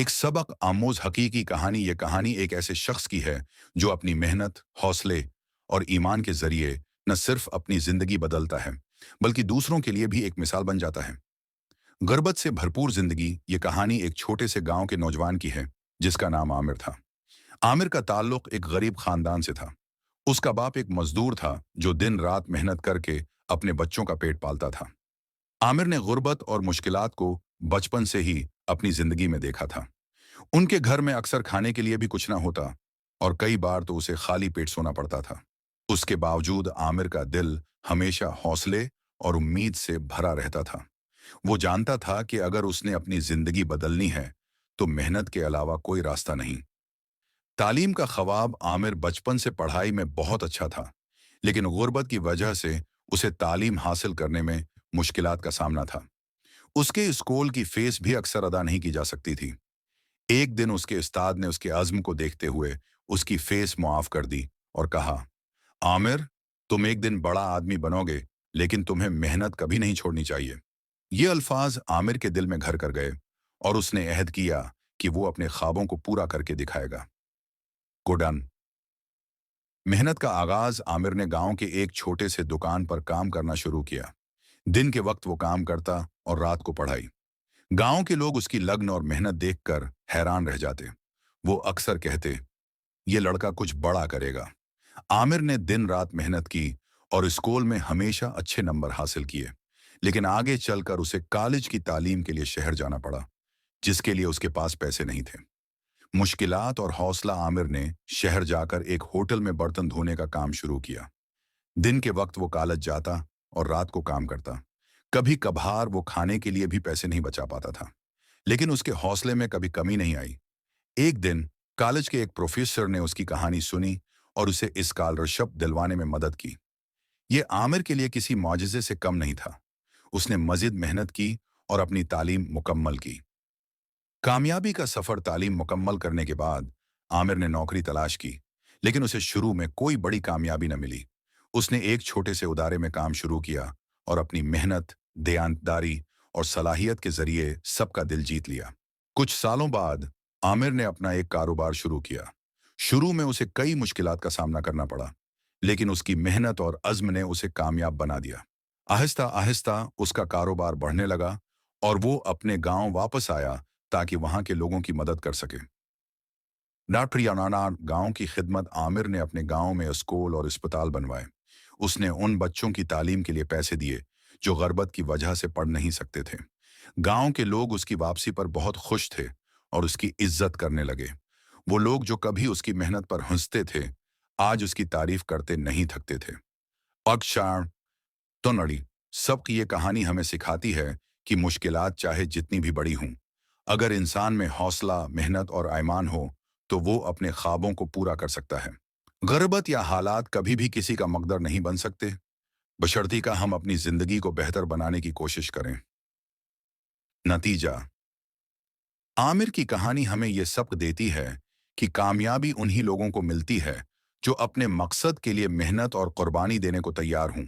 ایک सबक आमोज हकीकी कहानी ये कहानी एक ऐसे शख्स की है जो अपनी मेहनत, हौसले और ईमान के जरिए न सिर्फ अपनी जिंदगी बदलता है बल्कि दूसरों के लिए भी एक मिसाल बन जाता है। गुर्बत से भरपूर जिंदगी ये कहानी एक छोटे से गांव के नौजवान की है जिसका नाम आमिर था। आमिर का ताल्लुक एक गरीब खानदान से था। उसका बाप एक मजदूर था जो दिन रात मेहनत करके अपने बच्चों का पेट पालता था। आमिर ने गुर्बत और मुश्किलात को बचपन से ही अपनी जिंदगी में देखा था। उनके घर में अक्सर खाने के लिए भी कुछ ना होता और कई बार तो उसे खाली पेट सोना पड़ता था। उसके बावजूद आमिर का दिल हमेशा हौसले और उम्मीद से भरा रहता था। वो जानता था कि अगर उसने अपनी जिंदगी बदलनी है तो मेहनत के अलावा कोई रास्ता नहीं। तालीम का ख्वाब आमिर बचपन से पढ़ाई में बहुत अच्छा था, लेकिन गुर्बत की वजह से उसे तालीम हासिल करने में मुश्किलात का सामना था। उसके स्कूल की फीस भी अक्सर अदा नहीं की जा सकती थी। एक दिन उसके उस्ताद ने उसके अज़्म को देखते हुए उसकी फीस मुआफ कर दी और कहा, आमिर, तुम एक दिन बड़ा आदमी बनोगे, लेकिन तुम्हें मेहनत कभी नहीं छोड़नी चाहिए। ये अल्फाज आमिर के दिल में घर कर गए और उसने अहद किया कि वो अपने ख्वाबों को पूरा करके दिखाएगा। गुडन मेहनत का आगाज आमिर ने गांव के एक छोटे से दुकान पर काम करना शुरू किया। दिन के वक्त वो काम करता और रात को पढ़ाई। गांव के लोग उसकी लगन और मेहनत देखकर हैरान रह जाते। वो अक्सर कहते, ये लड़का कुछ बड़ा करेगा। आमिर ने दिन रात मेहनत की और स्कूल में हमेशा अच्छे नंबर हासिल किए, लेकिन आगे चलकर उसे कॉलेज की तालीम के लिए शहर जाना पड़ा, जिसके लिए उसके पास पैसे नहीं थे। मुश्किलात और हौसला आमिर ने शहर जाकर एक होटल में बर्तन धोने का काम शुरू किया। दिन के वक्त वो कॉलेज जाता और रात को काम करता। कभी कभार वो खाने के लिए भी पैसे नहीं बचा पाता था, लेकिन उसके हौसले में कभी कमी नहीं आई। एक दिन कॉलेज के एक प्रोफेसर ने उसकी कहानी सुनी और उसे इस स्कॉलरशिप दिलवाने में मदद की। ये आमिर के लिए किसी मौजज़े से कम नहीं था। उसने मज़ीद मेहनत की और अपनी तालीम मुकम्मल की। कामयाबी का सफ़र तालीम मुकम्मल करने के बाद आमिर ने नौकरी तलाश की, लेकिन उसे शुरू में कोई बड़ी कामयाबी न मिली। उसने एक छोटे से उदारे में काम शुरू किया और अपनी मेहनत, दयानतदारी और सलाहियत के जरिए सबका दिल जीत लिया। कुछ सालों बाद आमिर ने अपना एक कारोबार शुरू किया। शुरू में उसे कई मुश्किलात का सामना करना पड़ा, लेकिन उसकी मेहनत और अज़्म ने उसे कामयाब बना दिया। आहिस्ता आहिस्ता उसका कारोबार बढ़ने लगा और वो अपने गांव वापस आया ताकि वहां के लोगों की मदद कर सके। डॉक्टर यानाना गांव की खिदमत आमिर ने अपने गांव में स्कूल और अस्पताल बनवाए। उसने उन बच्चों की तालीम के लिए पैसे दिए जो गुर्बत की वजह से पढ़ नहीं सकते थे। गांव के लोग उसकी वापसी पर बहुत खुश थे और उसकी इज्जत करने लगे। वो लोग जो कभी उसकी मेहनत पर हंसते थे, आज उसकी तारीफ करते नहीं थकते थे। अक्षाण तो नड़ी सबकी ये कहानी हमें सिखाती है कि मुश्किलात चाहे जितनी भी बड़ी हों, अगर इंसान में हौसला, मेहनत और ईमान हो तो वो अपने ख्वाबों को पूरा कर सकता है। गुर्बत या हालात कभी भी किसी का मकदर नहीं बन सकते, बशर्ते का हम अपनी जिंदगी को बेहतर बनाने की कोशिश करें। नतीजा, आमिर की कहानी हमें यह सबक देती है कि कामयाबी उन्हीं लोगों को मिलती है जो अपने मकसद के लिए मेहनत और कुर्बानी देने को तैयार हों।